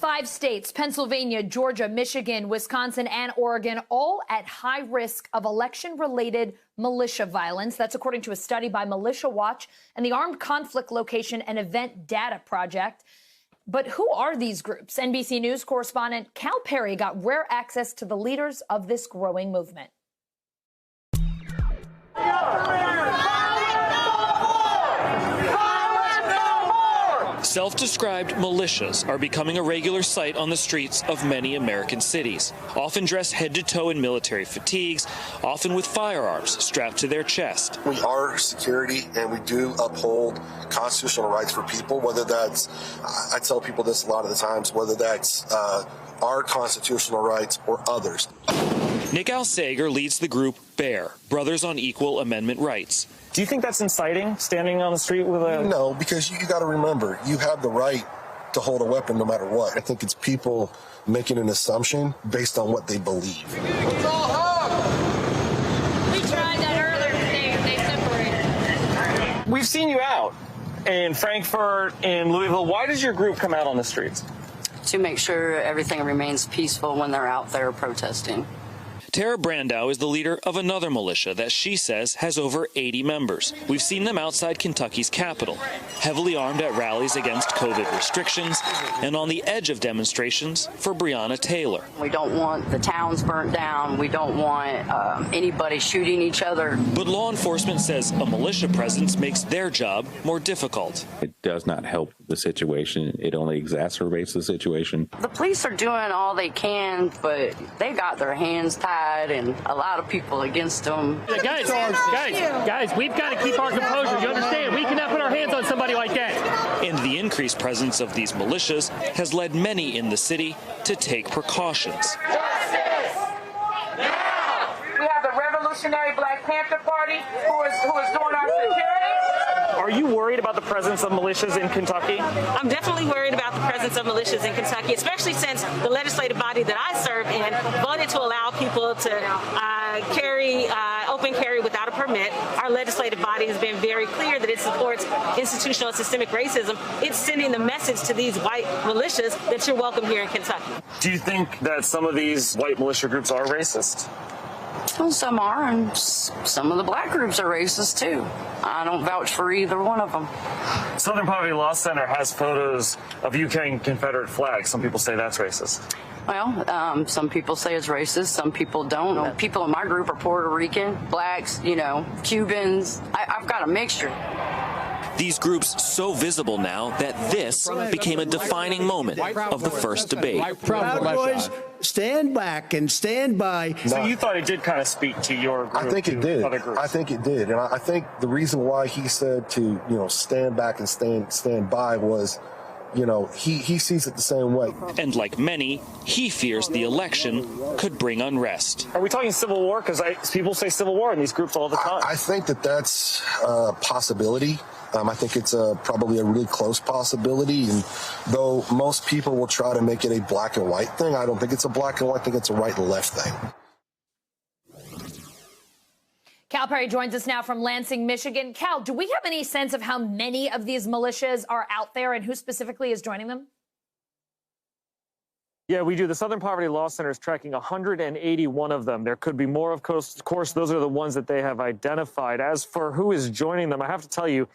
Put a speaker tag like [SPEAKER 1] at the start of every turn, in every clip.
[SPEAKER 1] 5 states, Pennsylvania, Georgia, Michigan, Wisconsin, and Oregon, all at high risk of election-related militia violence. That's according to a study by Militia Watch and the Armed Conflict Location and Event Data Project. But who are these groups? NBC News correspondent Cal Perry got rare access to the leaders of this growing movement.
[SPEAKER 2] Self-described militias are becoming a regular sight on the streets of many American cities, often dressed head to toe in military fatigues, often with firearms strapped to their chest.
[SPEAKER 3] We are security and we do uphold constitutional rights for people, whether that's, I tell people this a lot of the times, whether that's our constitutional rights or others.
[SPEAKER 2] Nick Alsager leads the group BEAR, Brothers on Equal Amendment Rights.
[SPEAKER 4] Do you think that's inciting, standing on the street with a...
[SPEAKER 3] No, because you got to remember, you have the right to hold a weapon no matter what. I think it's people making an assumption based on what they believe.
[SPEAKER 5] Let's all hug! We tried that earlier today, they separated.
[SPEAKER 4] We've seen you out in Frankfurt, in Louisville. Why does your group come out on the streets?
[SPEAKER 6] To make sure everything remains peaceful when they're out there protesting.
[SPEAKER 2] Tara Brandow is the leader of another militia that she says has over 80 members. We've seen them outside Kentucky's Capitol, heavily armed at rallies against COVID restrictions and on the edge of demonstrations for Breonna Taylor.
[SPEAKER 6] We don't want the towns burnt down. We don't want anybody shooting each other.
[SPEAKER 2] But law enforcement says a militia presence makes their job more difficult.
[SPEAKER 7] It does not help the situation. It only exacerbates the situation.
[SPEAKER 6] The police are doing all they can, but they got their hands tied and a lot of people against them.
[SPEAKER 8] Guys, we've got to keep our composure. You understand? We cannot put our hands on somebody like that.
[SPEAKER 2] And the increased presence of these militias has led many in the city to take precautions.
[SPEAKER 5] Justice! Now! We have the Revolutionary Black Panther Party who is doing our security.
[SPEAKER 4] Are you worried about the presence of militias in Kentucky?
[SPEAKER 9] I'm definitely worried about the presence of militias in Kentucky, especially since the legislative body that I serve in voted to allow people to carry open carry without a permit. Our legislative body has been very clear that it supports institutional and systemic racism. It's sending the message to these white militias that you're welcome here in Kentucky.
[SPEAKER 4] Do you think that some of these white militia groups are racist?
[SPEAKER 6] Well, some are, and some of the black groups are racist, too. I don't vouch for either one of them.
[SPEAKER 4] Southern Poverty Law Center has photos of you carrying Confederate flags. Some people say that's racist.
[SPEAKER 6] Well, some people say it's racist. Some people don't. People in my group are Puerto Rican, blacks, Cubans. I've got a mixture.
[SPEAKER 2] These groups so visible now that this became a defining moment of the first debate.
[SPEAKER 10] Proud Boys, stand back and stand by.
[SPEAKER 4] So you thought it did kind of speak to your group?
[SPEAKER 3] I think it did.
[SPEAKER 4] Other groups.
[SPEAKER 3] I think it did. And I think the reason why he said to, stand back and stand by was, he sees it the same way.
[SPEAKER 2] And like many, he fears the election could bring unrest.
[SPEAKER 4] Are we talking civil war? Because people say civil war in these groups all the time.
[SPEAKER 3] I think that's a possibility. I think it's probably a really close possibility. And though most people will try to make it a black and white thing, I don't think it's a black and white thing. It's a right and left thing.
[SPEAKER 1] Cal Perry joins us now from Lansing, Michigan. Cal, do we have any sense of how many of these militias are out there and who specifically is joining them?
[SPEAKER 4] Yeah, we do. The Southern Poverty Law Center is tracking 181 of them. There could be more, of course. Those are the ones that they have identified. As for who is joining them, I have to tell you,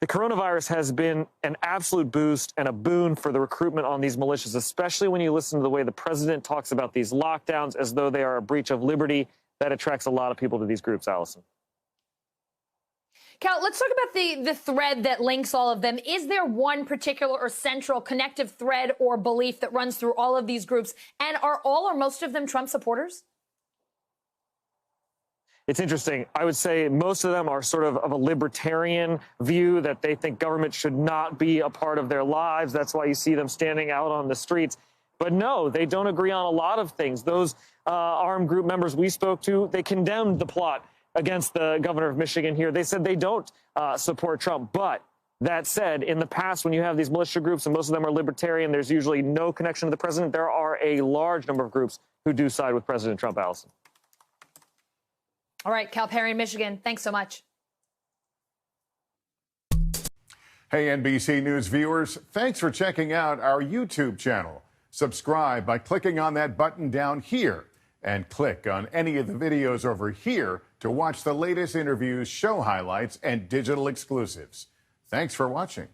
[SPEAKER 4] the coronavirus has been an absolute boost and a boon for the recruitment on these militias, especially when you listen to the way the president talks about these lockdowns as though they are a breach of liberty. That attracts a lot of people to these groups, Allison.
[SPEAKER 1] Cal, let's talk about the thread that links all of them. Is there one particular or central connective thread or belief that runs through all of these groups? And are all or most of them Trump supporters?
[SPEAKER 4] It's interesting. I would say most of them are sort of a libertarian view that they think government should not be a part of their lives. That's why you see them standing out on the streets. But no, they don't agree on a lot of things. Those armed group members we spoke to, they condemned the plot against the governor of Michigan here. They said they don't support Trump. But that said, in the past, when you have these militia groups, and most of them are libertarian, there's usually no connection to the president. There are a large number of groups who do side with President Trump, Allison.
[SPEAKER 1] All right, Cal Perry in Michigan, thanks so much.
[SPEAKER 11] Hey, NBC News viewers, thanks for checking out our YouTube channel. Subscribe by clicking on that button down here and click on any of the videos over here to watch the latest interviews, show highlights, and digital exclusives. Thanks for watching.